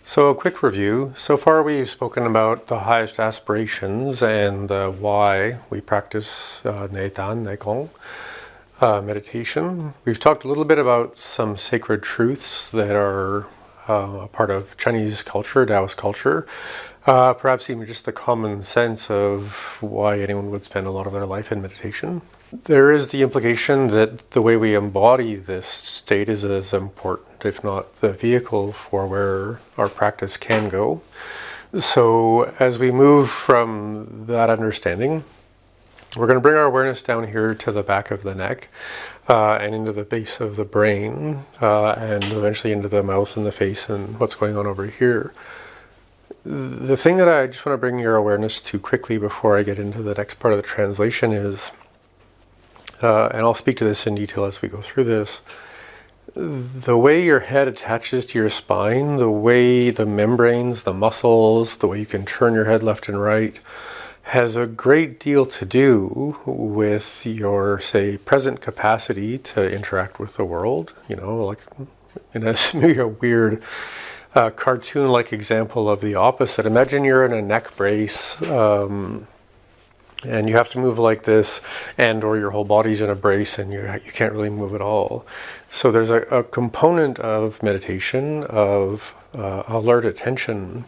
So a quick review. So far we've spoken about the highest aspirations and why we practice Nei Gong meditation. We've talked a little bit about some sacred truths that are a part of Chinese culture, Taoist culture, perhaps even just the common sense of why anyone would spend a lot of their life in meditation. There is the implication that the way we embody this state is as important, if not the vehicle for where our practice can go. So as we move from that understanding, we're going to bring our awareness down here to the back of the neck and into the base of the brain and eventually into the mouth and the face and what's going on over here. The thing that I just want to bring your awareness to quickly before I get into the next part of the translation is, and I'll speak to this in detail as we go through this, the way your head attaches to your spine, the way the membranes, the muscles, the way you can turn your head left and right, has a great deal to do with your, say, present capacity to interact with the world. You know, like in maybe a weird cartoon-like example of the opposite. Imagine you're in a neck brace, and you have to move like this, and or your whole body's in a brace and you can't really move at all. So there's a component of meditation, of alert attention,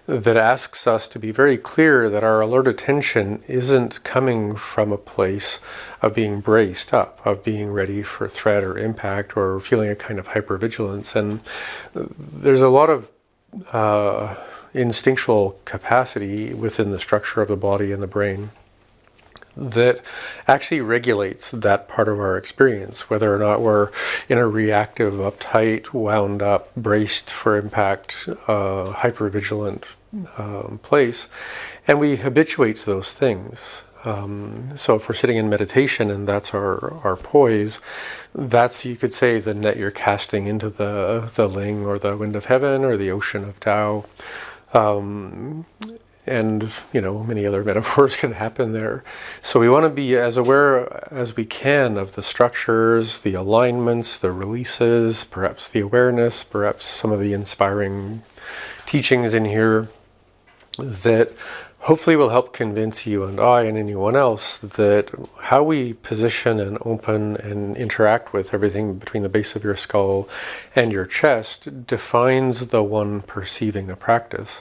that asks us to be very clear that our alert attention isn't coming from a place of being braced up, of being ready for threat or impact, or feeling a kind of hypervigilance. And there's a lot of instinctual capacity within the structure of the body and the brain that actually regulates that part of our experience, whether or not we're in a reactive, uptight, wound up, braced for impact, hypervigilant place, and we habituate to those things. So if we're sitting in meditation and that's our poise, that's, you could say, the net you're casting into the Ling or the wind of heaven or the ocean of Tao. And, you know, many other metaphors can happen there. So we want to be as aware as we can of the structures, the alignments, the releases, perhaps the awareness, perhaps some of the inspiring teachings in here that hopefully will help convince you and I and anyone else that how we position and open and interact with everything between the base of your skull and your chest defines the one perceiving the practice.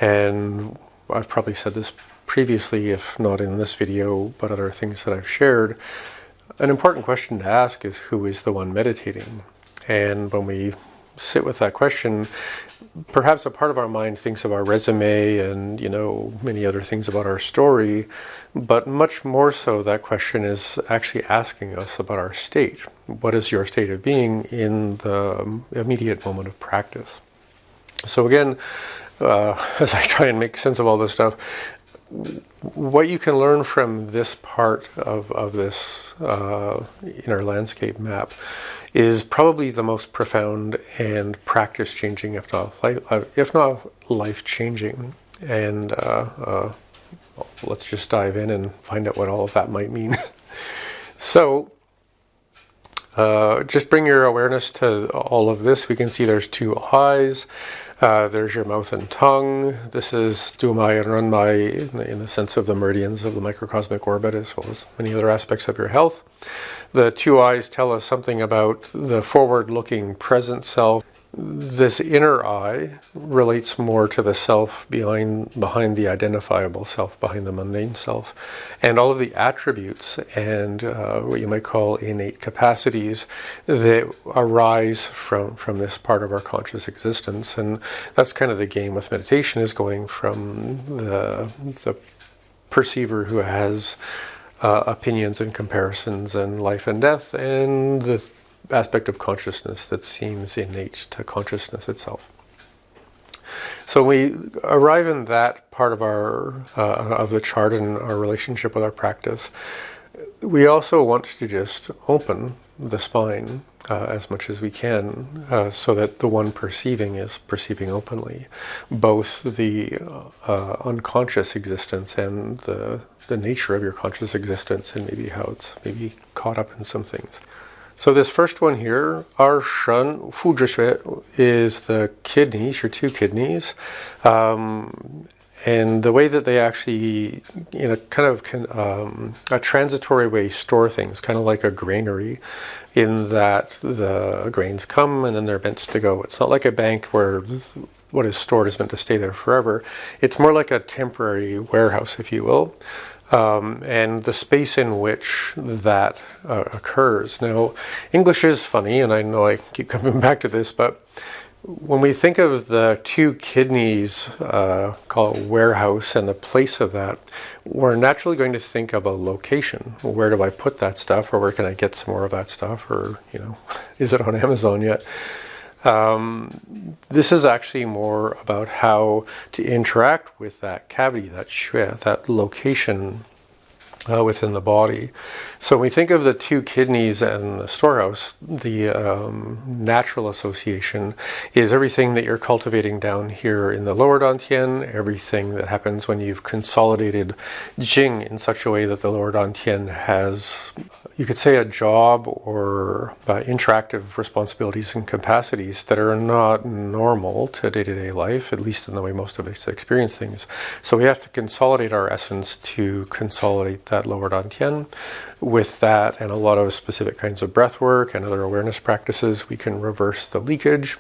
And I've probably said this previously, if not in this video, but other things that I've shared. An important question to ask is, who is the one meditating? And when we sit with that question, perhaps a part of our mind thinks of our resume and, you know, many other things about our story, but much more so that question is actually asking us about our state. What is your state of being in the immediate moment of practice? So again, as I try and make sense of all this stuff, what you can learn from this part of this inner landscape map is probably the most profound and practice-changing, if not life-changing. And let's just dive in and find out what all of that might mean. So, just bring your awareness to all of this. We can see there's two eyes. There's your mouth and tongue. This is Dumai and Runmai in the sense of the meridians of the microcosmic orbit, as well as many other aspects of your health. The two eyes tell us something about the forward-looking present self. This inner eye relates more to the self behind the identifiable self, behind the mundane self, and all of the attributes and what you might call innate capacities that arise from this part of our conscious existence. And that's kind of the game with meditation, is going from the perceiver who has opinions and comparisons and life and death, and the aspect of consciousness that seems innate to consciousness itself. So we arrive in that part of our of the chart and our relationship with our practice. We also want to just open the spine as much as we can, so that the one perceiving is perceiving openly, both the unconscious existence and the nature of your conscious existence, and maybe how it's maybe caught up in some things. So this first one here, our shen fu zhi xue, is the kidneys, your two kidneys. And the way that they actually, in a kind of a transitory way, store things, kind of like a granary, in that the grains come and then they're meant to go. It's not like a bank where what is stored is meant to stay there forever. It's more like a temporary warehouse, if you will. And the space in which that occurs. Now, English is funny, and I know I keep coming back to this, but when we think of the two kidneys, called warehouse, and the place of that, we're naturally going to think of a location. Where do I put that stuff, or where can I get some more of that stuff, or, is it on Amazon yet? This is actually more about how to interact with that cavity, that xue, that location within the body. So when we think of the two kidneys and the storehouse, the natural association is everything that you're cultivating down here in the lower dantian, everything that happens when you've consolidated Jing in such a way that the lower dantian has, you could say, a job or interactive responsibilities and capacities that are not normal to day-to-day life, at least in the way most of us experience things. So we have to consolidate our essence to consolidate that lower dantian. With that and a lot of specific kinds of breath work and other awareness practices, we can reverse the leakage.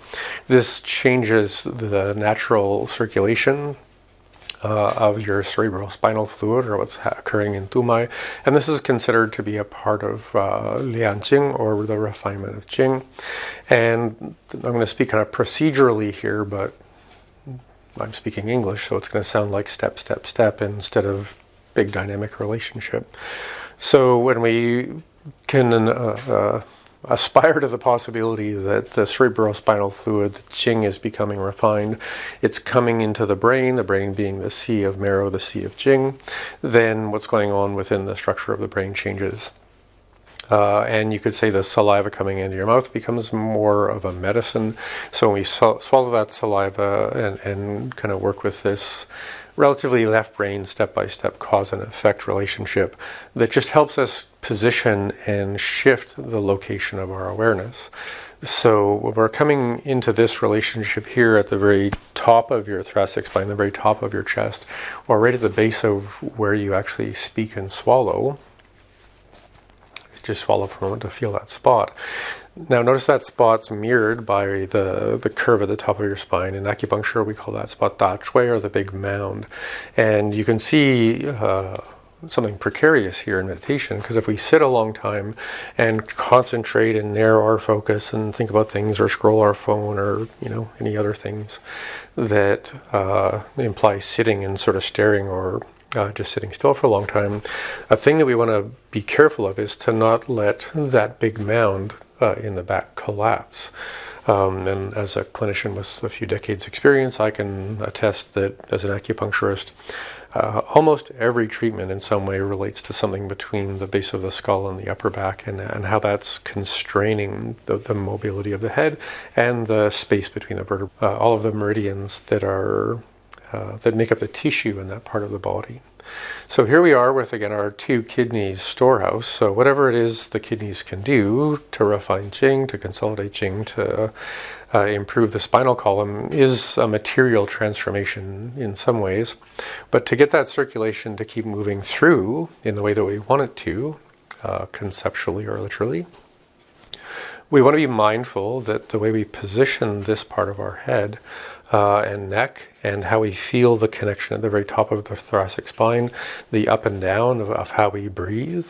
This changes the natural circulation of your cerebrospinal fluid, or what's occurring in Tumai. And this is considered to be a part of Lian Jing, or the refinement of Jing. And I'm going to speak kind of procedurally here, but I'm speaking English, so it's going to sound like step, step, step instead of big dynamic relationship. So when we can aspire to the possibility that the cerebrospinal fluid, the Jing, is becoming refined, it's coming into the brain being the sea of marrow, the sea of Jing, then what's going on within the structure of the brain changes. And you could say the saliva coming into your mouth becomes more of a medicine. So when we swallow that saliva and kind of work with this relatively left brain step-by-step cause and effect relationship that just helps us position and shift the location of our awareness. So when we're coming into this relationship here at the very top of your thoracic spine, the very top of your chest, or right at the base of where you actually speak and swallow, just swallow for a moment to feel that spot. Now notice that spot's mirrored by the curve at the top of your spine. In acupuncture we call that spot da chui, or the big mound. And you can see something precarious here in meditation, because if we sit a long time and concentrate and narrow our focus and think about things, or scroll our phone, or any other things that imply sitting and sort of staring, or just sitting still for a long time, a thing that we want to be careful of is to not let that big mound in the back collapse. And as a clinician with a few decades experience, I can attest that as an acupuncturist, almost every treatment in some way relates to something between the base of the skull and the upper back, and how that's constraining the mobility of the head and the space between the vertebrae, all of the meridians that are that make up the tissue in that part of the body. So here we are with, again, our two kidneys storehouse. So whatever it is the kidneys can do to refine Jing, to consolidate Jing, to improve the spinal column, is a material transformation in some ways. But to get that circulation to keep moving through in the way that we want it to, conceptually or literally, we want to be mindful that the way we position this part of our head and neck, and how we feel the connection at the very top of the thoracic spine, the up and down of how we breathe,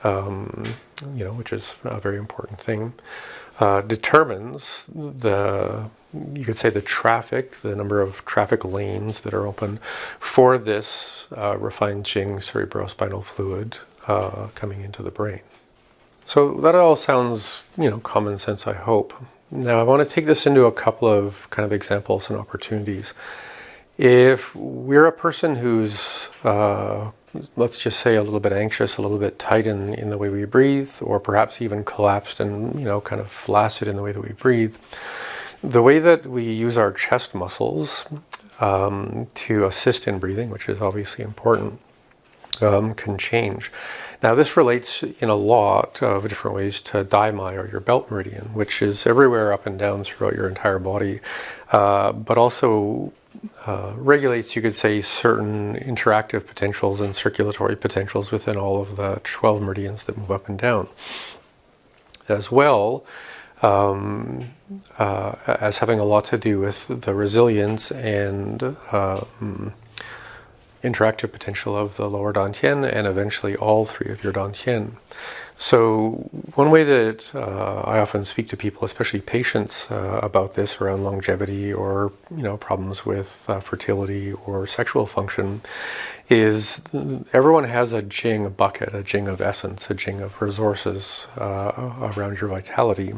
which is a very important thing, determines you could say the traffic, the number of traffic lanes that are open for this refined Jing cerebrospinal fluid coming into the brain. So that all sounds, common sense, I hope. Now I want to take this into a couple of kind of examples and opportunities. If we're a person who's, let's just say, a little bit anxious, a little bit tight in the way we breathe, or perhaps even collapsed and, kind of flaccid in the way that we breathe, the way that we use our chest muscles to assist in breathing, which is obviously important, can change. Now this relates in a lot of different ways to Daimai, or your belt meridian, which is everywhere up and down throughout your entire body, but also regulates, you could say, certain interactive potentials and circulatory potentials within all of the 12 meridians that move up and down. As well as having a lot to do with the resilience and interactive potential of the lower dantian, and eventually all three of your dantian. So one way that I often speak to people, especially patients, about this around longevity or problems with fertility or sexual function, is everyone has a Jing bucket, a Jing of essence, a Jing of resources around your vitality.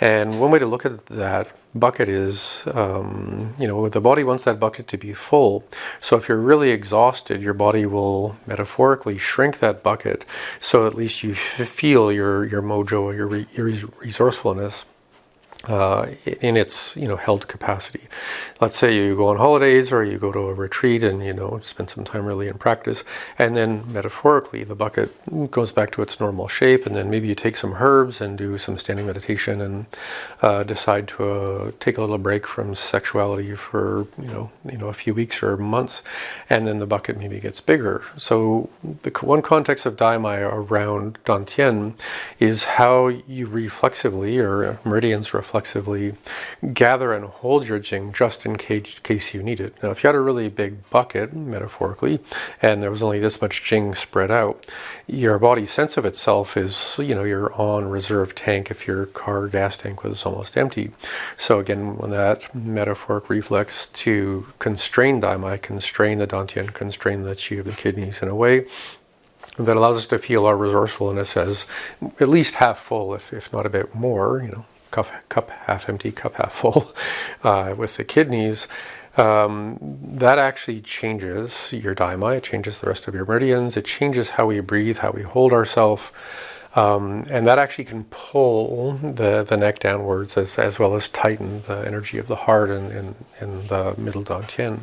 And one way to look at that bucket is, the body wants that bucket to be full. So if you're really exhausted, your body will metaphorically shrink that bucket, so at least you feel your mojo, your resourcefulness in its held capacity. Let's say you go on holidays or you go to a retreat and spend some time really in practice, and then metaphorically the bucket goes back to its normal shape, and then maybe you take some herbs and do some standing meditation and decide to take a little break from sexuality for a few weeks or months, and then the bucket maybe gets bigger. So the one context of Daimai around Dantian is how you reflexively, or meridians reflexively, gather and hold your Jing just in case you need it. Now, if you had a really big bucket, metaphorically, and there was only this much Jing spread out, your body's sense of itself is, you're on reserve tank if your car gas tank was almost empty. So again, when that metaphoric reflex to constrain Daimai, constrain the Dantian, constrain the qi of the kidneys in a way that allows us to feel our resourcefulness as at least half full, if not a bit more, cup half empty, cup half full, with the kidneys, that actually changes your Daimai, it changes the rest of your meridians, it changes how we breathe, how we hold ourselves, and that actually can pull the neck downwards as well as tighten the energy of the heart and the middle dantian.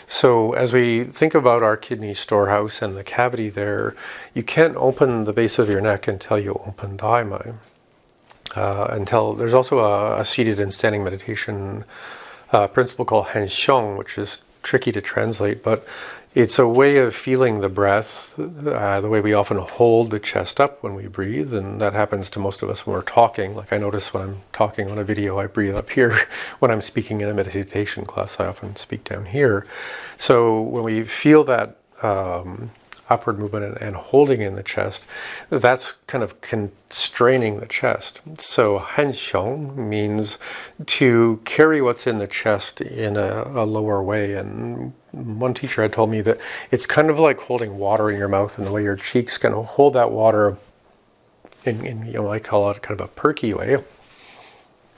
So as we think about our kidney storehouse and the cavity there, you can't open the base of your neck until you open Daimai. Until there's also a seated and standing meditation principle called Han Xiong, which is tricky to translate, but it's a way of feeling the breath, the way we often hold the chest up when we breathe, and that happens to most of us when we're talking. Like I notice when I'm talking on a video, I breathe up here. When I'm speaking in a meditation class, I often speak down here. So when we feel that upward movement and holding in the chest, that's kind of constraining the chest. So Han Xiong means to carry what's in the chest in a lower way. And one teacher had told me that it's kind of like holding water in your mouth, and the way your cheeks kind of hold that water in I call it kind of a perky way.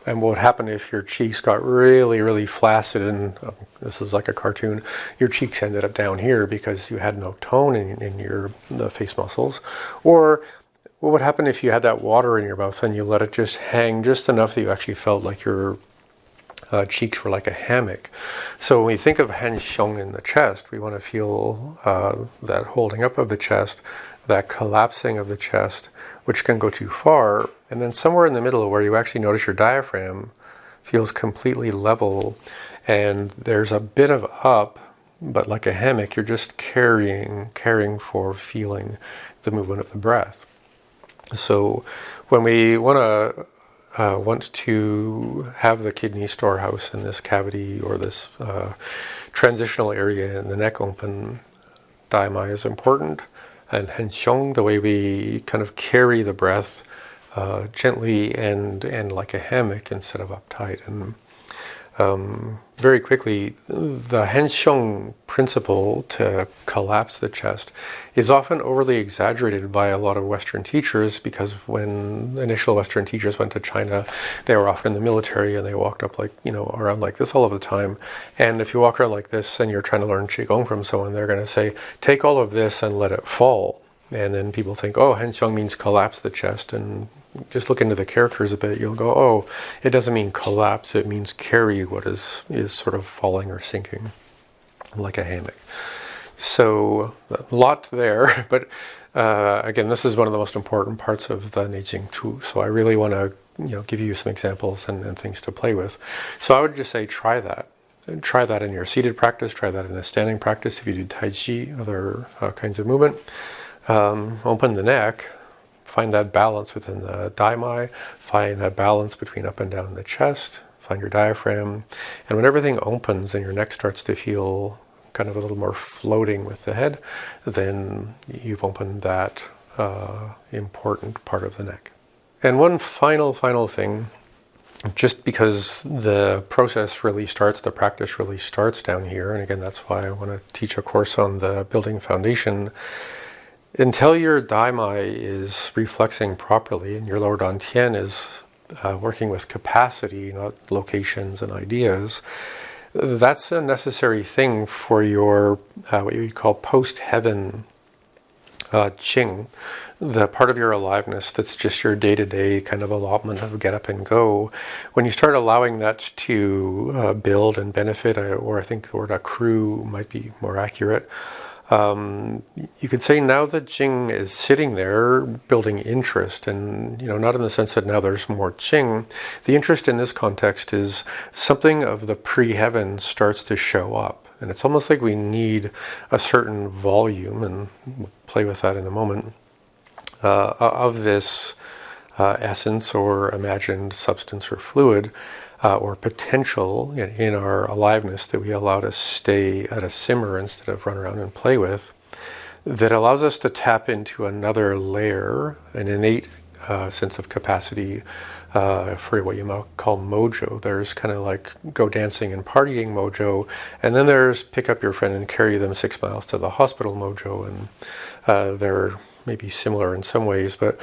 And what would happen if your cheeks got really, really flaccid, and this is like a cartoon, your cheeks ended up down here because you had no tone in the face muscles? Or what would happen if you had that water in your mouth and you let it just hang just enough that you actually felt like your cheeks were like a hammock? So when we think of Han Xiong in the chest, we want to feel that holding up of the chest, that collapsing of the chest, which can go too far, and then somewhere in the middle where you actually notice your diaphragm feels completely level, and there's a bit of up, but like a hammock, you're just caring for feeling the movement of the breath. So when we want to have the kidney storehouse in this cavity or this transitional area in the neck open, Daimai is important. And Han Xiong, the way we kind of carry the breath gently and like a hammock instead of uptight. And very quickly, the Han Xiong principle to collapse the chest is often overly exaggerated by a lot of Western teachers, because when initial Western teachers went to China, they were often in the military and they walked up around like this all of the time. And if you walk around like this and you're trying to learn Qigong from someone, they're going to say, take all of this and let it fall. And then people think, oh, Han Xiong means collapse the chest, and just look into the characters a bit, you'll go, oh, it doesn't mean collapse, it means carry what is sort of falling or sinking like a hammock. So a lot there, but again, this is one of the most important parts of the Nei Jing Tu. So I really want to give you some examples and things to play with. So I would just say try that. Try that in your seated practice, try that in a standing practice if you do Tai Chi, other kinds of movement. Open the neck, find that balance within the daimai, find that balance between up and down the chest, find your diaphragm, and when everything opens and your neck starts to feel kind of a little more floating with the head, then you've opened that important part of the neck. And one final thing, just because the process really starts, the practice really starts down here, and again, that's why I want to teach a course on the building foundation. Until your daimai is reflexing properly and your lower dantian is working with capacity, not locations and ideas, that's a necessary thing for your what you call post-heaven Qing, the part of your aliveness that's just your day-to-day kind of allotment of get up and go. When you start allowing that to build and benefit, or I think the word accrue might be more accurate, you could say now that Qing is sitting there building interest, and not in the sense that now there's more Qing. The interest in this context is something of the pre-heaven starts to show up. And it's almost like we need a certain volume, and we'll play with that in a moment, of this essence or imagined substance or fluid or potential in our aliveness that we allow to stay at a simmer instead of run around and play with, that allows us to tap into another layer, an innate sense of capacity for what you might call mojo. There's kind of like go dancing and partying mojo, and then there's pick up your friend and carry them 6 miles to the hospital mojo, and they're maybe similar in some ways, but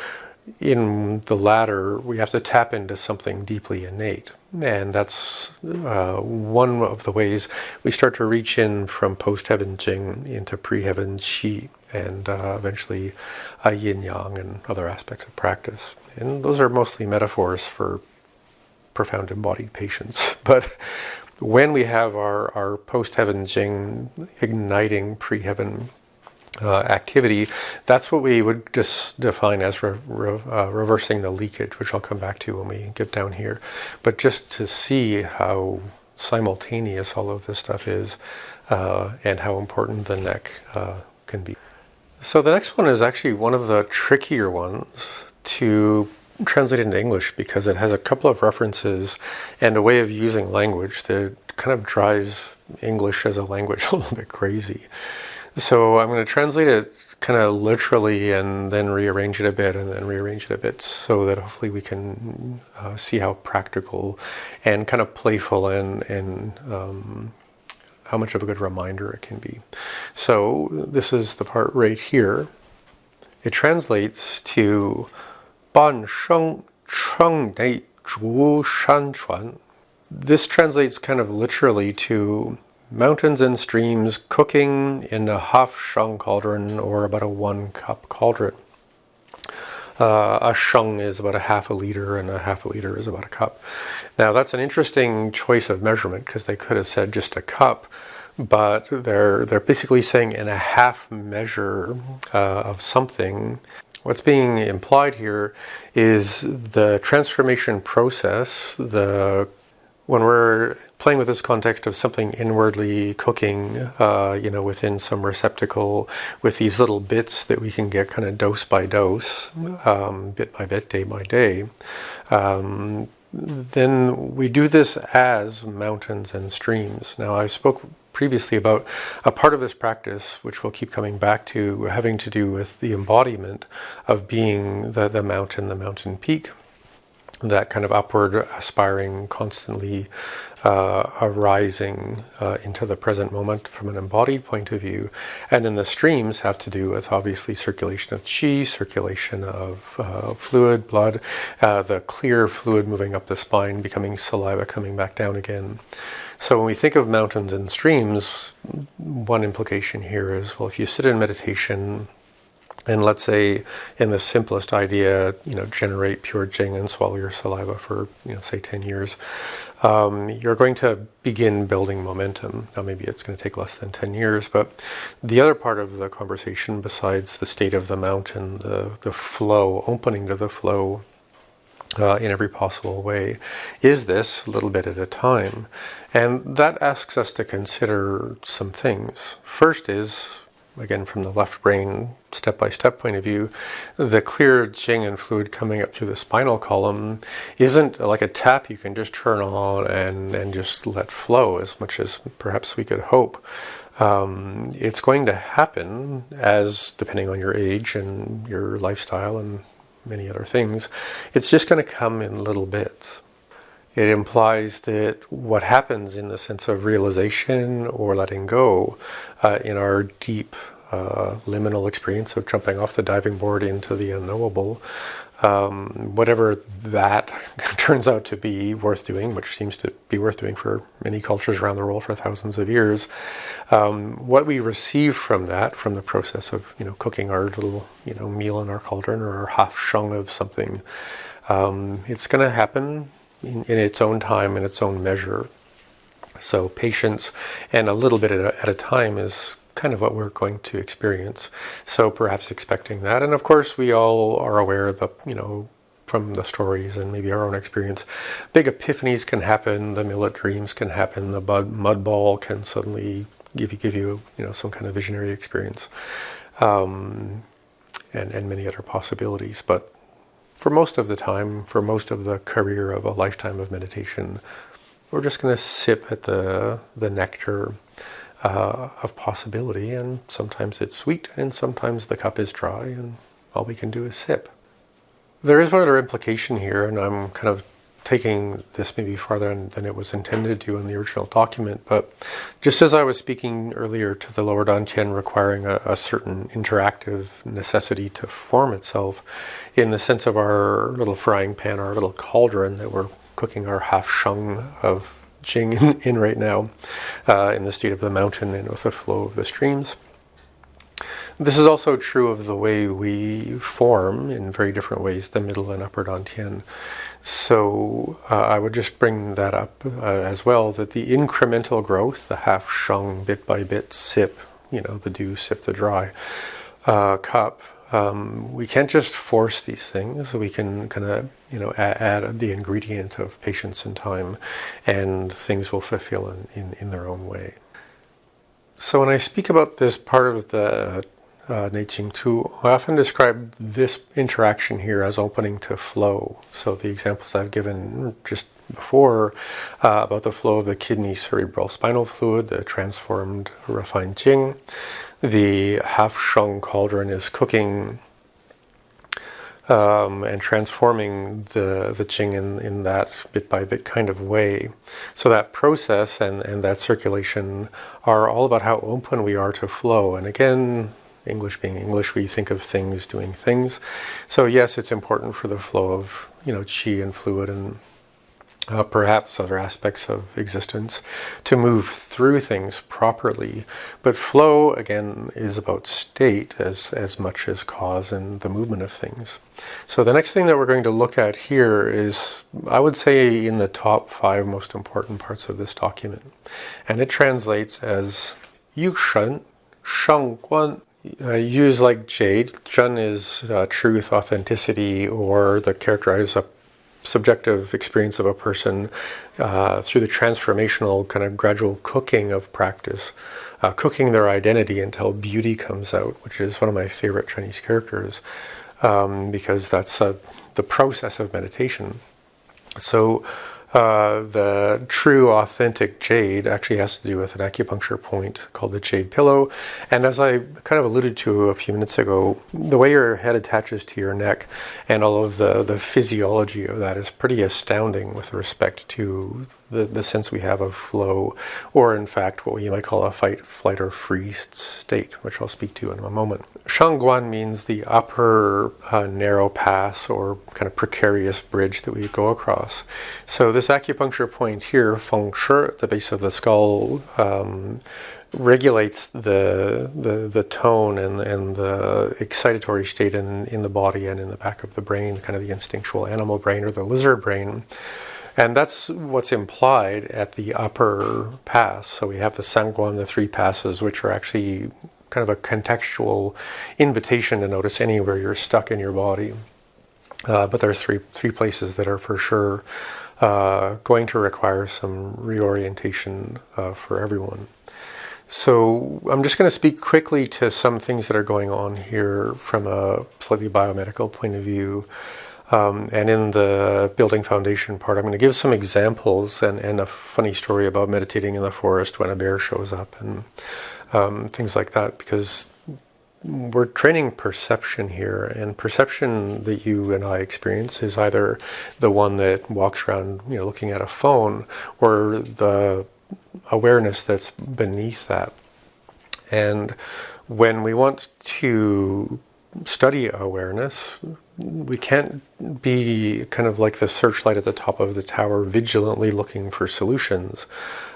in the latter, we have to tap into something deeply innate. And that's one of the ways we start to reach in from post-heaven Jing into pre-heaven Qi, and eventually yin-yang and other aspects of practice. And those are mostly metaphors for profound embodied patience. But when we have our post-heaven Jing igniting pre-heaven activity, that's what we would just define as reversing the leakage, which I'll come back to when we get down here. But just to see how simultaneous all of this stuff is, and how important the neck can be. So the next one is actually one of the trickier ones to translate into English, because it has a couple of references and a way of using language that kind of drives English as a language a little bit crazy. So I'm going to translate it kind of literally and then rearrange it a bit and then rearrange it a bit, so that hopefully we can see how practical and kind of playful and how much of a good reminder it can be. So this is the part right here. It translates to Ban Sheng Cheng Nei Zhu Shan Chuan. This translates kind of literally to mountains and streams cooking in a half-sheng cauldron, or about a 1-cup cauldron. A sheng is about a half a liter, and a half a liter is about a cup. Now that's an interesting choice of measurement, because they could have said just a cup, but they're basically saying in a half measure of something. What's being implied here is the transformation process, when we're playing with this context of something inwardly cooking, within some receptacle with these little bits that we can get kind of dose by dose, bit by bit, day by day, then we do this as mountains and streams. Now, I spoke previously about a part of this practice, which we'll keep coming back to, having to do with the embodiment of being the mountain peak, that kind of upward aspiring, constantly arising into the present moment from an embodied point of view. And then the streams have to do with obviously circulation of qi, circulation of fluid, blood, the clear fluid moving up the spine, becoming saliva, coming back down again. So when we think of mountains and streams, one implication here is, well, if you sit in meditation, and let's say, in the simplest idea, generate pure Jing and swallow your saliva for, say 10 years. you're going to begin building momentum. Now, maybe it's going to take less than 10 years, but the other part of the conversation, besides the state of the mountain, the flow, opening to the flow in every possible way, is this a little bit at a time. And that asks us to consider some things. First is, again, from the left brain, step-by-step point of view, the clear Jing and fluid coming up through the spinal column isn't like a tap you can just turn on and just let flow as much as perhaps we could hope. It's going to happen as, depending on your age and your lifestyle and many other things, it's just going to come in little bits. It implies that what happens in the sense of realization or letting go in our deep liminal experience of jumping off the diving board into the unknowable, whatever that turns out to be worth doing, which seems to be worth doing for many cultures around the world for thousands of years, what we receive from that, from the process of cooking our little meal in our cauldron or our half shung of something, it's going to happen in its own time, in its own measure. So patience and a little bit at a time is kind of what we're going to experience. So perhaps expecting that. And of course, we all are aware that, from the stories and maybe our own experience, big epiphanies can happen, the millet dreams can happen, the mud ball can suddenly give you some kind of visionary experience, and many other possibilities. But for most of the time, for most of the career of a lifetime of meditation, we're just going to sip at the nectar of possibility, and sometimes it's sweet, and sometimes the cup is dry, and all we can do is sip. There is one other implication here, and I'm kind of taking this maybe farther than it was intended to in the original document, but just as I was speaking earlier to the lower dantian requiring a certain interactive necessity to form itself, in the sense of our little frying pan, our little cauldron that we're cooking our half shung of Jing in right now, in the state of the mountain and with the flow of the streams. This is also true of the way we form in very different ways, the middle and upper dantian. So I would just bring that up as well, that the incremental growth, the half shung bit by bit sip, the dew, sip the dry cup, we can't just force these things. We can kind of, add the ingredient of patience and time, and things will fulfill in their own way. So when I speak about this part of the Nei Jing Tu, I often describe this interaction here as opening to flow. So the examples I've given just before about the flow of the kidney cerebrospinal fluid, the transformed refined Jing, the half shung cauldron is cooking and transforming the Jing in that bit by bit kind of way. So that process and that circulation are all about how open we are to flow. And again, English being English, we think of things doing things. So yes, it's important for the flow of qi and fluid and perhaps other aspects of existence to move through things properly. But flow, again, is about state as much as cause and the movement of things. So the next thing that we're going to look at here is, I would say, in the top 5 most important parts of this document. And it translates as Yu Shen, Sheng Guan. Yu is like jade. Zhen is truth, authenticity, or the characterized subjective experience of a person through the transformational kind of gradual cooking of practice, cooking their identity until beauty comes out, which is one of my favorite Chinese characters, because that's the process of meditation. So the true, authentic jade actually has to do with an acupuncture point called the jade pillow. And as I kind of alluded to a few minutes ago, the way your head attaches to your neck and all of the physiology of that is pretty astounding with respect to the sense we have of flow, or in fact what we might call a fight, flight, or freeze state, which I'll speak to in a moment. Shangguan means the upper narrow pass or kind of precarious bridge that we go across. So this acupuncture point here, feng shi, at the base of the skull, regulates the tone and the excitatory state in the body and in the back of the brain, kind of the instinctual animal brain or the lizard brain. And that's what's implied at the upper pass. So we have the Sangguan, the three passes, which are actually kind of a contextual invitation to notice anywhere you're stuck in your body. But there's three places that are for sure going to require some reorientation for everyone. So I'm just going to speak quickly to some things that are going on here from a slightly biomedical point of view. And in the building foundation part, I'm going to give some examples and a funny story about meditating in the forest when a bear shows up and things like that, because we're training perception here, and perception that you and I experience is either the one that walks around, looking at a phone, or the awareness that's beneath that. And when we want to study awareness, we can't be kind of like the searchlight at the top of the tower, vigilantly looking for solutions.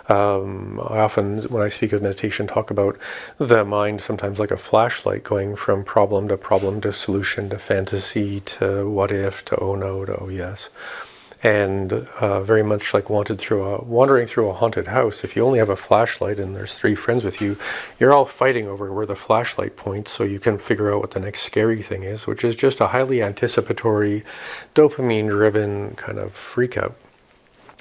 I often, when I speak of meditation, talk about the mind sometimes like a flashlight, going from problem to solution to fantasy to what if to oh no to oh yes. And very much like wandering through a haunted house, if you only have a flashlight and there's three friends with you, you're all fighting over where the flashlight points so you can figure out what the next scary thing is, which is just a highly anticipatory, dopamine-driven kind of freak out.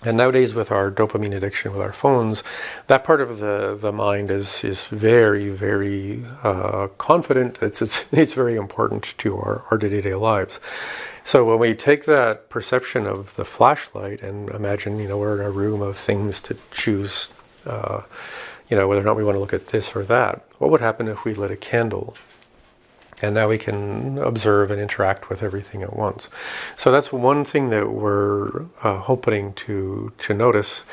And nowadays, with our dopamine addiction with our phones, that part of the mind is very, very confident. It's very important to our day-to-day lives. So when we take that perception of the flashlight and imagine, we're in a room of things to choose, whether or not we want to look at this or that, what would happen if we lit a candle? And now we can observe and interact with everything at once. So that's one thing that we're hoping to notice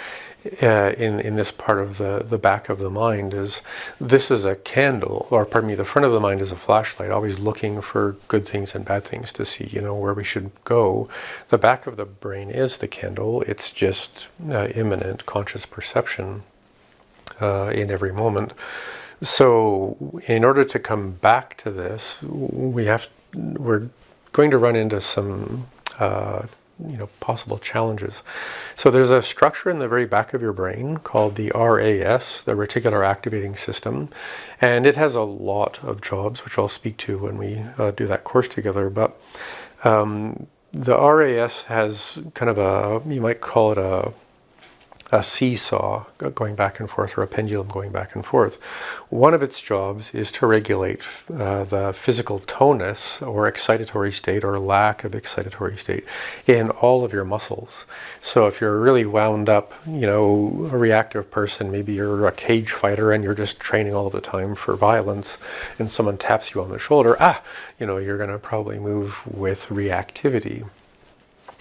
in this part of the back of the mind is this is a candle, or pardon me, the front of the mind is a flashlight, always looking for good things and bad things to see, where we should go. The back of the brain is the candle. It's just immanent conscious perception in every moment. So in order to come back to this, we're going to run into some possible challenges. So there's a structure in the very back of your brain called the RAS, the Reticular Activating System, and it has a lot of jobs, which I'll speak to when we do that course together. But the RAS has kind of you might call it a seesaw going back and forth, or a pendulum going back and forth. One of its jobs is to regulate the physical tonus or excitatory state or lack of excitatory state in all of your muscles. So if you're a really wound up, a reactive person, maybe you're a cage fighter and you're just training all of the time for violence, and someone taps you on the shoulder, you're going to probably move with reactivity.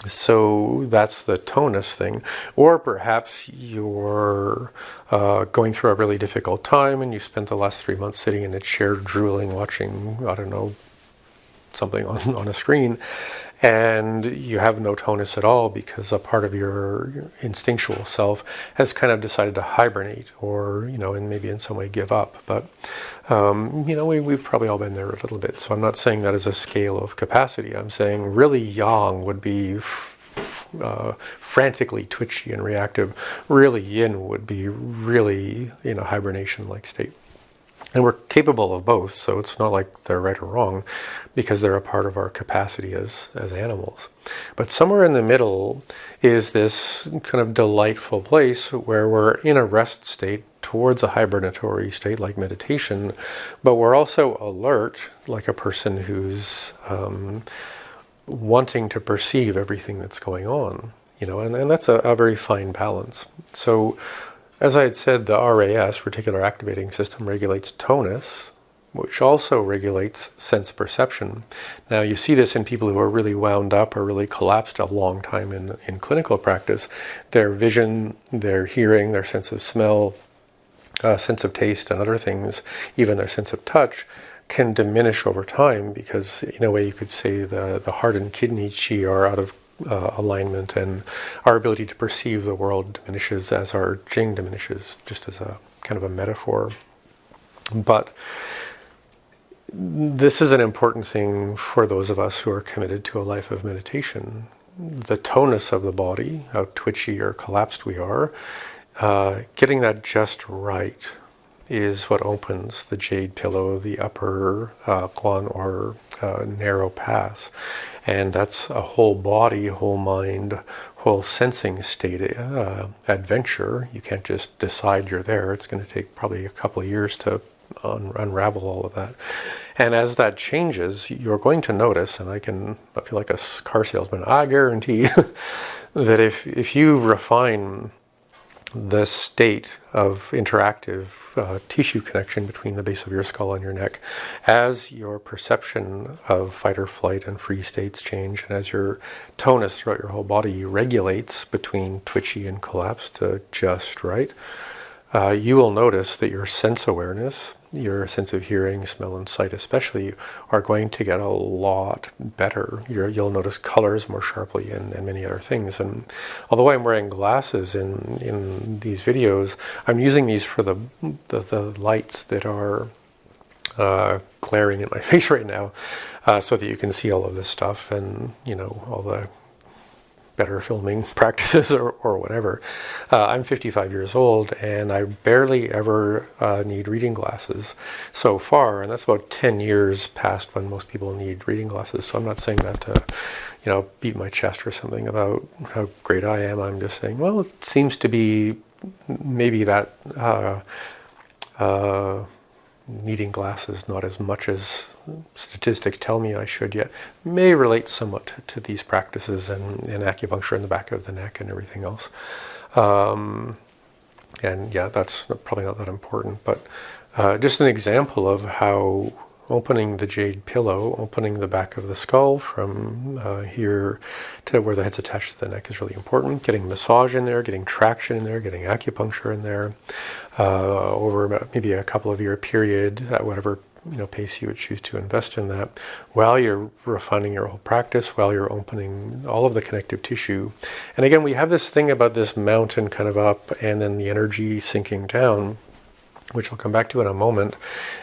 So that's the tonus thing. Or perhaps you're going through a really difficult time and you spent the last 3 months sitting in a chair drooling, watching, something on a screen, and you have no tonus at all because a part of your instinctual self has kind of decided to hibernate or, and maybe in some way give up. But, we've probably all been there a little bit. So I'm not saying that as a scale of capacity. I'm saying really yang would be frantically twitchy and reactive. Really yin would be really in a hibernation-like state. And we're capable of both, so it's not like they're right or wrong, because they're a part of our capacity as animals. But somewhere in the middle is this kind of delightful place where we're in a rest state towards a hibernatory state like meditation, but we're also alert, like a person who's wanting to perceive everything that's going on, and that's a very fine balance. So as I had said, the RAS, Reticular Activating System, regulates tonus, which also regulates sense perception. Now, you see this in people who are really wound up or really collapsed a long time in clinical practice. Their vision, their hearing, their sense of smell, sense of taste and other things, even their sense of touch, can diminish over time because, in a way, you could say the heart and kidney chi are out of alignment, and our ability to perceive the world diminishes as our Jing diminishes, just as a kind of a metaphor. But this is an important thing for those of us who are committed to a life of meditation. the tonus of the body, how twitchy or collapsed we are, getting that just right is what opens the jade pillow, the upper guan or narrow pass. And that's a whole body, whole mind, whole sensing state adventure. You can't just decide you're there. It's going to take probably a couple of years to unravel all of that. And as that changes, you're going to notice, and I feel like a car salesman, I guarantee that if you refine the state of interactive tissue connection between the base of your skull and your neck, as your perception of fight or flight and free states change, and as your tonus throughout your whole body regulates between twitchy and collapse to just right, you will notice that your sense awareness, your sense of hearing, smell, and sight especially, are going to get a lot better. You'll notice colors more sharply and many other things. And although I'm wearing glasses in these videos, I'm using these for the lights that are glaring in my face right now, so that you can see all of this stuff and, all the better filming practices or whatever. I'm 55 years old and I barely ever need reading glasses so far, and that's about 10 years past when most people need reading glasses. So I'm not saying that to beat my chest or something about how great I am. I'm just saying, well, it seems to be maybe that needing glasses, not as much as statistics tell me I should yet, may relate somewhat to these practices and acupuncture in the back of the neck and everything else. And yeah, that's probably not that important, but just an example of how opening the jade pillow, opening the back of the skull from here to where the head's attached to the neck is really important. Getting massage in there, getting traction in there, getting acupuncture in there over about maybe a couple of year period at whatever pace you would choose to invest in that, while you're refining your whole practice, while you're opening all of the connective tissue. And again, we have this thing about this mountain kind of up and then the energy sinking down, which I'll come back to in a moment,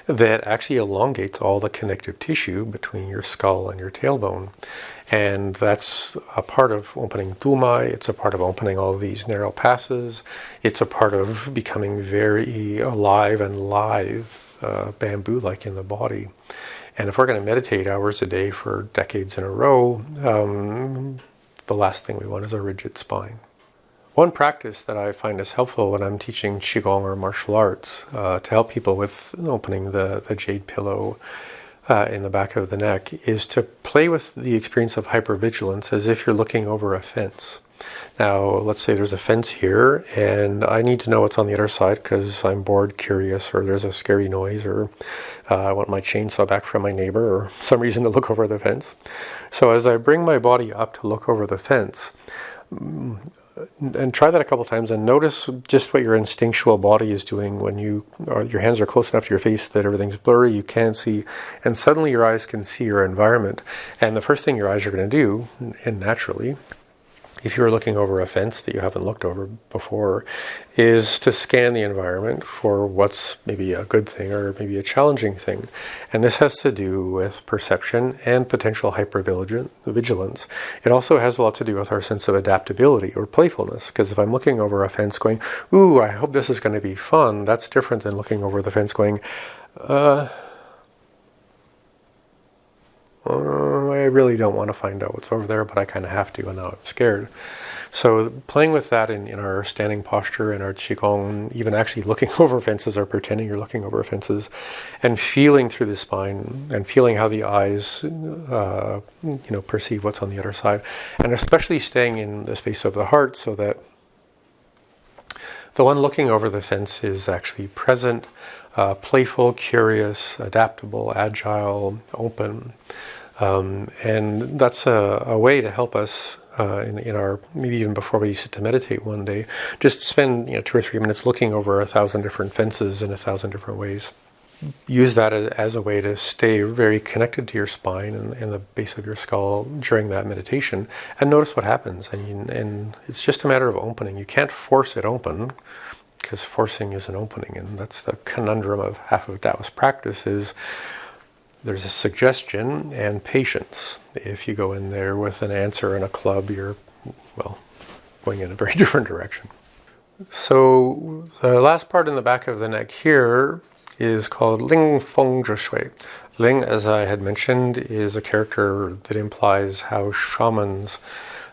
that actually elongates all the connective tissue between your skull and your tailbone. And that's a part of opening Dumai, it's a part of opening all these narrow passes, it's a part of becoming very alive and lithe, bamboo-like in the body. And if we're going to meditate hours a day for decades in a row, the last thing we want is a rigid spine. One practice that I find is helpful when I'm teaching Qigong or martial arts to help people with opening the jade pillow in the back of the neck is to play with the experience of hypervigilance as if you're looking over a fence. Now, let's say there's a fence here and I need to know what's on the other side because I'm bored, curious, or there's a scary noise, or I want my chainsaw back from my neighbor, or some reason to look over the fence. So as I bring my body up to look over the fence, and try that a couple times and notice just what your instinctual body is doing when your hands are close enough to your face that everything's blurry, you can't see, and suddenly your eyes can see your environment. And the first thing your eyes are going to do, and naturally, if you're looking over a fence that you haven't looked over before, is to scan the environment for what's maybe a good thing or maybe a challenging thing. And this has to do with perception and potential hypervigilance. It also has a lot to do with our sense of adaptability or playfulness, because if I'm looking over a fence going, ooh, I hope this is going to be fun, that's different than looking over the fence going, I really don't want to find out what's over there, but I kind of have to, and now I'm scared. So playing with that in our standing posture, in our Qigong, even actually looking over fences or pretending you're looking over fences, and feeling through the spine and feeling how the eyes perceive what's on the other side, and especially staying in the space of the heart so that the one looking over the fence is actually present, playful, curious, adaptable, agile, open. And that's a way to help us in our, maybe even before we sit to meditate one day, just spend 2 or 3 minutes looking over 1,000 different fences in 1,000 different ways. Use that as a way to stay very connected to your spine and the base of your skull during that meditation, and notice what happens. And it's just a matter of opening. You can't force it open, because forcing is an opening, and that's the conundrum of half of Taoist practice is there's a suggestion and patience. If you go in there with an answer and a club, you're, well, going in a very different direction. So the last part in the back of the neck here is called Ling Feng Zhi Shui. Ling, as I had mentioned, is a character that implies how shamans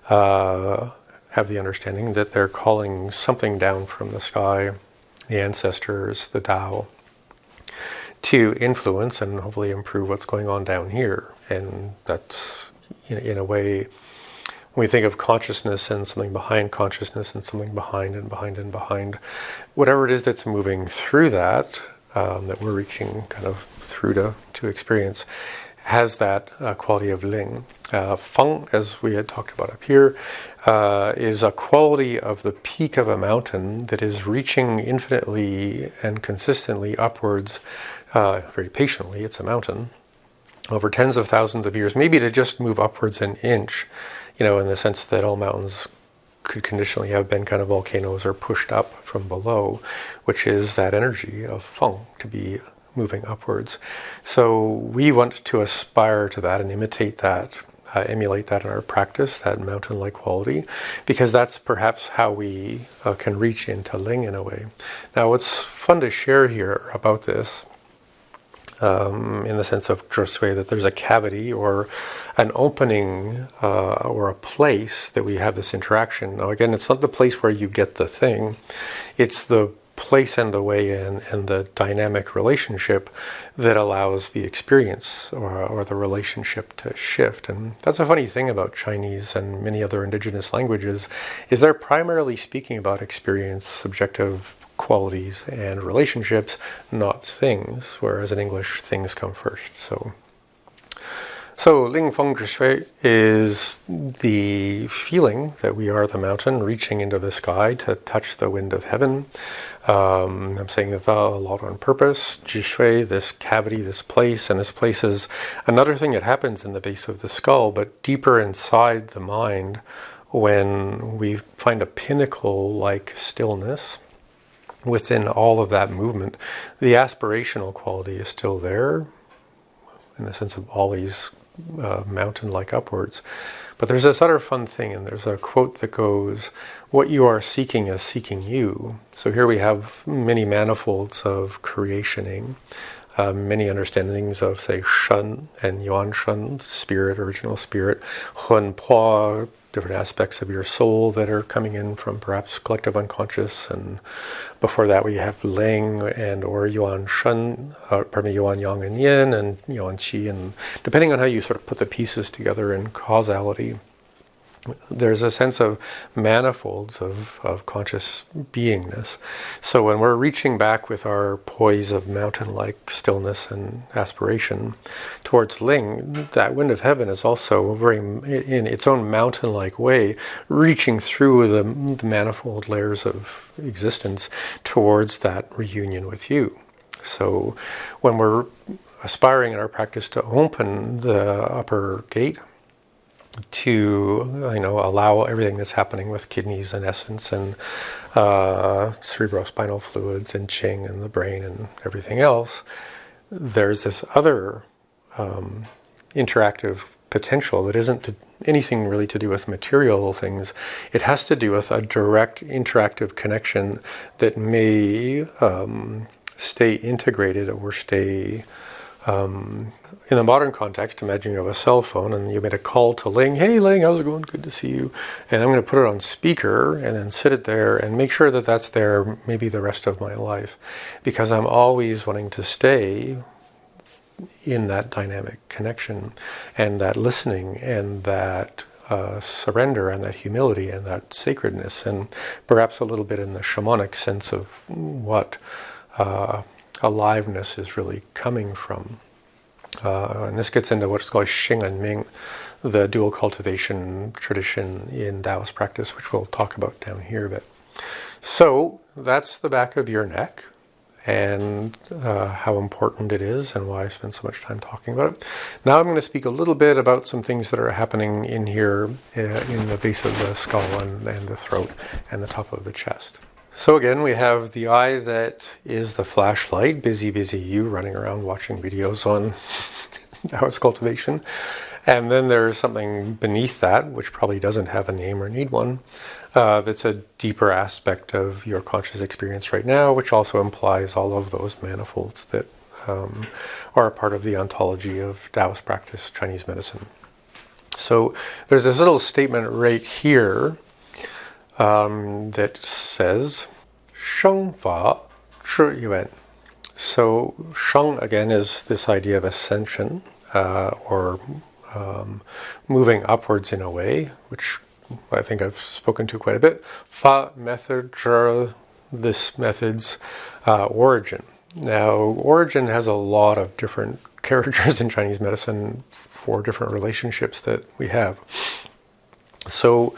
have the understanding that they're calling something down from the sky, the ancestors, the Tao, to influence and hopefully improve what's going on down here. And that's, in a way, when we think of consciousness and something behind consciousness and something behind and behind and behind, whatever it is that's moving through that, that we're reaching kind of through to experience, has that quality of Ling. Feng, as we had talked about up here, is a quality of the peak of a mountain that is reaching infinitely and consistently upwards, very patiently. It's a mountain over tens of thousands of years, maybe to just move upwards an inch, in the sense that all mountains could conditionally have been kind of volcanoes or pushed up from below, which is that energy of Feng, to be moving upwards. So we want to aspire to that and imitate that, emulate that in our practice, that mountain-like quality, because that's perhaps how we can reach into Ling in a way. Now, what's fun to share here about this, in the sense of Zhi Sui, that there's a cavity or an opening or a place that we have this interaction. Now, again, it's not the place where you get the thing, it's the place and the way in and the dynamic relationship that allows the experience or the relationship to shift. And that's a funny thing about Chinese and many other indigenous languages, is they're primarily speaking about experience, subjective qualities and relationships, not things, whereas in English things come first. So Ling Feng Zhi Shui is the feeling that we are the mountain reaching into the sky to touch the wind of heaven. I'm saying that a lot on purpose. Zhi Shui, this cavity, this place, and this place is another thing that happens in the base of the skull, but deeper inside the mind, when we find a pinnacle-like stillness within all of that movement. The aspirational quality is still there, in the sense of always mountain-like upwards. But there's this other fun thing, and there's a quote that goes, "What you are seeking is seeking you." So here we have many manifolds of creationing, many understandings of, say, Shen and Yuan Shen, spirit, original spirit, Hun Po, different aspects of your soul that are coming in from perhaps collective unconscious, and before that we have Ling and or Yuan Shen, Yuan Yang and Yin, and Yuan Qi, and depending on how you sort of put the pieces together in causality, there's a sense of manifolds of conscious beingness. So when we're reaching back with our poise of mountain-like stillness and aspiration towards Ling, that wind of heaven is also very, in its own mountain-like way, reaching through the manifold layers of existence towards that reunion with you. So when we're aspiring in our practice to open the upper gate, to allow everything that's happening with kidneys and essence and cerebrospinal fluids and Qing and the brain and everything else, there's this other interactive potential that isn't anything really to do with material things. It has to do with a direct interactive connection that may stay integrated or stay in the modern context. Imagine you have a cell phone and you made a call to Ling. "Hey Ling, how's it going? Good to see you." And I'm going to put it on speaker and then sit it there and make sure that that's there maybe the rest of my life, because I'm always wanting to stay in that dynamic connection and that listening and that surrender and that humility and that sacredness, and perhaps a little bit in the shamanic sense of what aliveness is really coming from. And this gets into what's called Xing and Ming, the dual cultivation tradition in Taoist practice, which we'll talk about down here a bit. So that's the back of your neck, and how important it is and why I spend so much time talking about it. Now I'm going to speak a little bit about some things that are happening in here in the base of the skull and the throat and the top of the chest. So again, we have the eye that is the flashlight, busy you running around watching videos on Taoist cultivation. And then there's something beneath that, which probably doesn't have a name or need one, that's a deeper aspect of your conscious experience right now, which also implies all of those manifolds that are a part of the ontology of Taoist practice, Chinese medicine. So there's this little statement right here that says, Sheng Fa Shi Yuan. So Sheng, again, is this idea of ascension, or moving upwards in a way, which I think I've spoken to quite a bit. Fa, method, zhe, this method's origin. Now, origin has a lot of different characters in Chinese medicine for different relationships that we have. So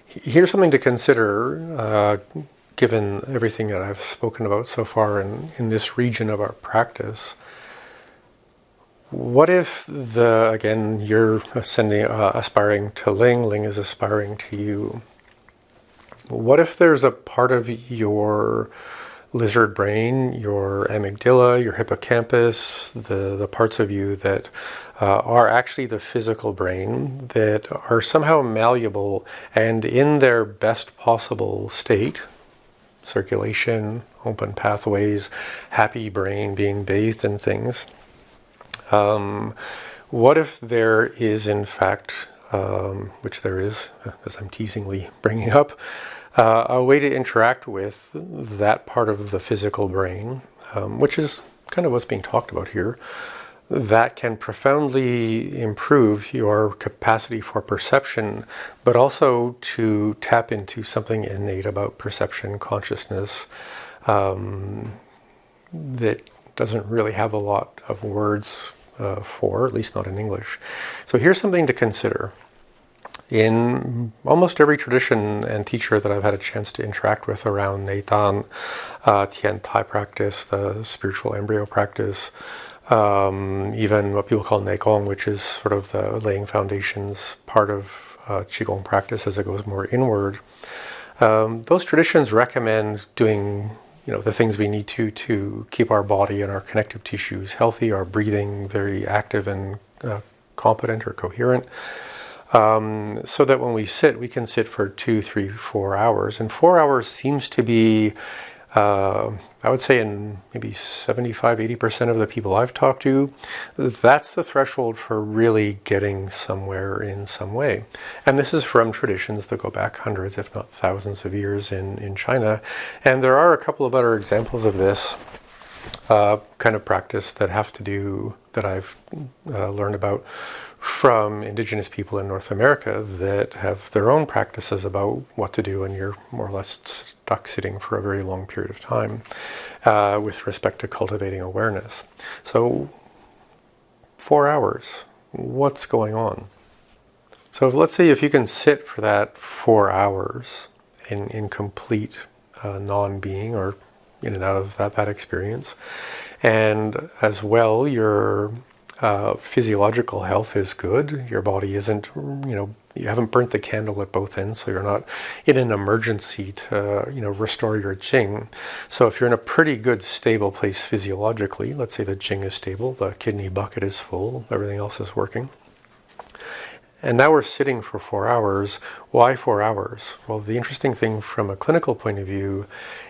here's something to consider, given everything that I've spoken about so far in this region of our practice. What if again, you're aspiring to Ling, Ling is aspiring to you. What if there's a part of your lizard brain, your amygdala, your hippocampus, the parts of you that are actually the physical brain, that are somehow malleable and in their best possible state, circulation, open pathways, happy brain being bathed in things. What if there is, in fact, which there is, as I'm teasingly bringing up, a way to interact with that part of the physical brain, which is kind of what's being talked about here, that can profoundly improve your capacity for perception, but also to tap into something innate about perception, consciousness, that doesn't really have a lot of words for, at least not in English. So here's something to consider. In almost every tradition and teacher that I've had a chance to interact with around Nei Dan, Tian Tai practice, the spiritual embryo practice, even what people call Nei Gong, which is sort of the laying foundations part of Qigong practice as it goes more inward. Those traditions recommend doing the things we need to keep our body and our connective tissues healthy, our breathing very active and competent or coherent, so that when we sit, we can sit for 2, 3, 4 hours. And 4 hours seems to be, I would say in maybe 75-80% of the people I've talked to, that's the threshold for really getting somewhere in some way. And this is from traditions that go back hundreds, if not thousands of years in China. And there are a couple of other examples of this kind of practice that I've learned about from indigenous people in North America that have their own practices about what to do when you're more or less stuck sitting for a very long period of time with respect to cultivating awareness. So 4 hours, what's going on? So let's say if you can sit for that 4 hours in complete non-being or in and out of that experience, and as well your physiological health is good, your body isn't, you haven't burnt the candle at both ends, so you're not in an emergency to, restore your Jing. So if you're in a pretty good, stable place physiologically, let's say the Jing is stable, the kidney bucket is full, everything else is working. And now we're sitting for 4 hours. Why 4 hours? Well, the interesting thing from a clinical point of view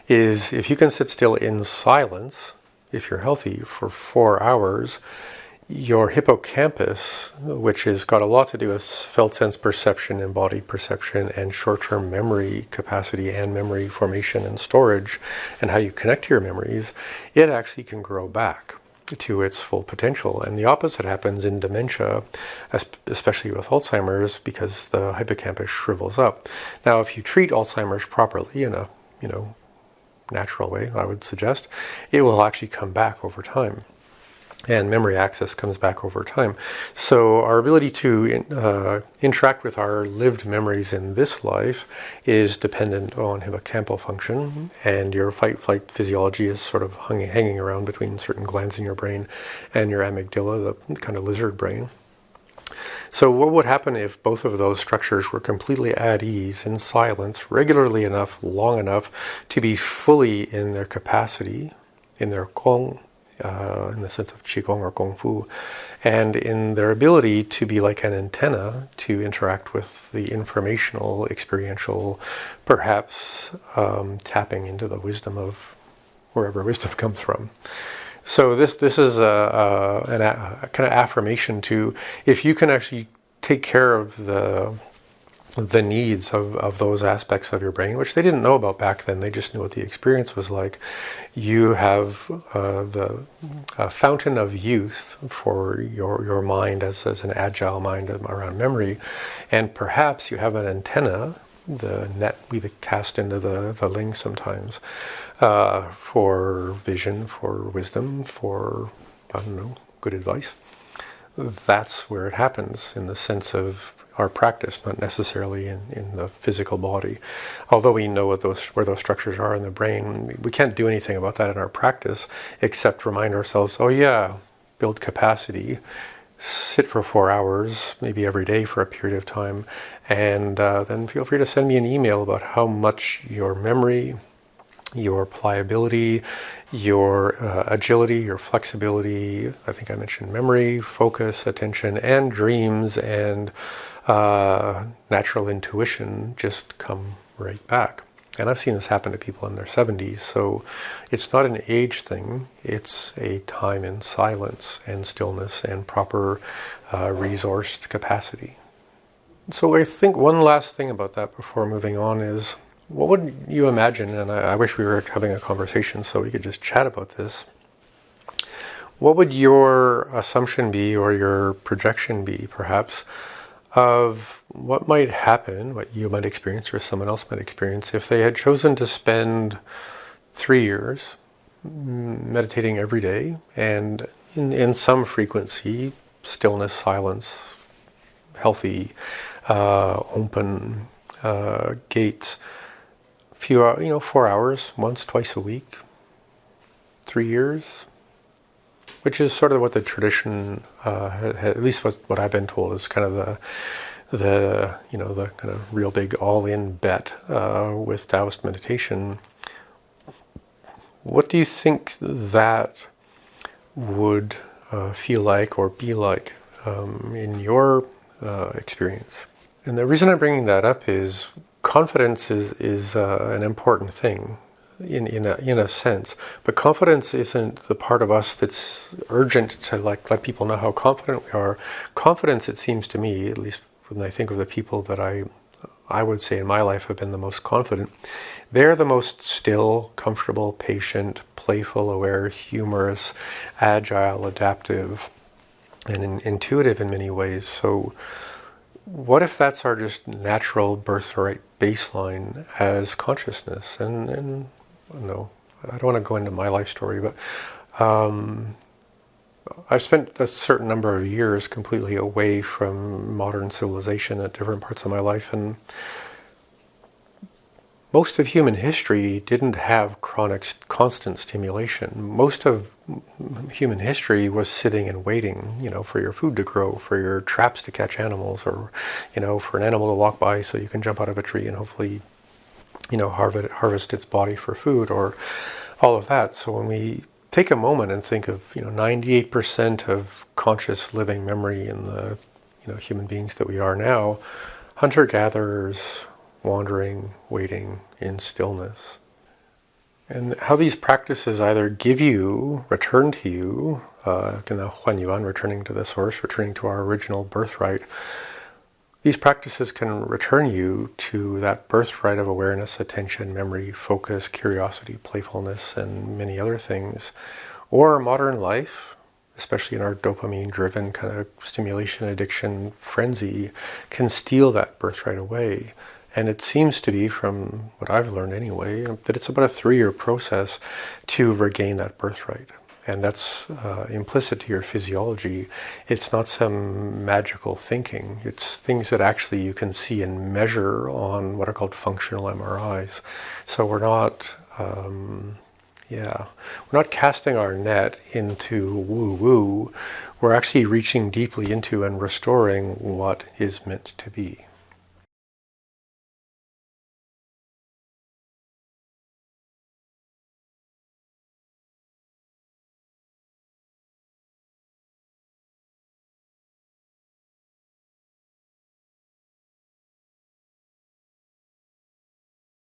is if you can sit still in silence, if you're healthy, for 4 hours, your hippocampus, which has got a lot to do with felt sense perception, embodied perception, and short-term memory capacity and memory formation and storage, and how you connect to your memories, it actually can grow back to its full potential. And the opposite happens in dementia, especially with Alzheimer's, because the hippocampus shrivels up. Now, if you treat Alzheimer's properly in a, natural way, I would suggest, it will actually come back over time. And memory access comes back over time. So our ability to interact with our lived memories in this life is dependent on hippocampal function, and your fight-flight physiology is sort of hanging around between certain glands in your brain and your amygdala, the kind of lizard brain. So what would happen if both of those structures were completely at ease, in silence, regularly enough, long enough, to be fully in their capacity, in their Gong, in the sense of Qigong or Gong Fu, and in their ability to be like an antenna to interact with the informational, experiential, perhaps tapping into the wisdom of wherever wisdom comes from. So this is a kind of affirmation to, if you can actually take care of the needs of those aspects of your brain, which they didn't know about back then, they just knew what the experience was like. You have the fountain of youth for your mind as an agile mind around memory, and perhaps you have an antenna, the net we cast into the Ling sometimes, for vision, for wisdom, for, I don't know, good advice. That's where it happens in the sense of our practice, not necessarily in the physical body. Although we know where those structures are in the brain, we can't do anything about that in our practice except remind ourselves, oh yeah, build capacity, sit for 4 hours, maybe every day for a period of time, and then feel free to send me an email about how much your memory, your pliability, your agility, your flexibility, I think I mentioned memory, focus, attention, and dreams, and natural intuition just come right back. And I've seen this happen to people in their 70s, so it's not an age thing, it's a time in silence and stillness and proper resourced capacity. So I think one last thing about that before moving on is, what would you imagine, and I wish we were having a conversation so we could just chat about this, what would your assumption be, or your projection be perhaps, of what might happen, what you might experience or someone else might experience, if they had chosen to spend 3 years meditating every day and in some frequency, stillness, silence, healthy, open gates, 4 hours, once, twice a week, 3 years, which is sort of what the tradition, at least what I've been told, is kind of the kind of real big all-in bet with Taoist meditation. What do you think that would feel like or be like in your experience? And the reason I'm bringing that up is confidence is an important thing in a sense, but confidence isn't the part of us that's urgent to let people know how confident we are. Confidence, it seems to me, at least when I think of the people that I would say in my life have been the most confident, they're the most still, comfortable, patient, playful, aware, humorous, agile, adaptive, and intuitive in many ways. So what if that's our just natural birthright baseline as consciousness? And no, I don't want to go into my life story, but I've spent a certain number of years completely away from modern civilization at different parts of my life, and most of human history didn't have chronic, constant stimulation. Most of human history was sitting and waiting, for your food to grow, for your traps to catch animals, or, for an animal to walk by so you can jump out of a tree and hopefully, harvest its body for food, or all of that. So when we take a moment and think of, 98% of conscious living memory in the, human beings that we are now, hunter-gatherers, wandering, waiting in stillness. And how these practices either give you, return to you, returning to the source, returning to our original birthright. These practices can return you to that birthright of awareness, attention, memory, focus, curiosity, playfulness, and many other things. Or modern life, especially in our dopamine-driven kind of stimulation addiction frenzy, can steal that birthright away. And it seems to be, from what I've learned anyway, that it's about a 3-year process to regain that birthright. And that's implicit to your physiology. It's not some magical thinking. It's things that actually you can see and measure on what are called functional MRIs. So we're not, we're not casting our net into woo-woo. We're actually reaching deeply into and restoring what is meant to be.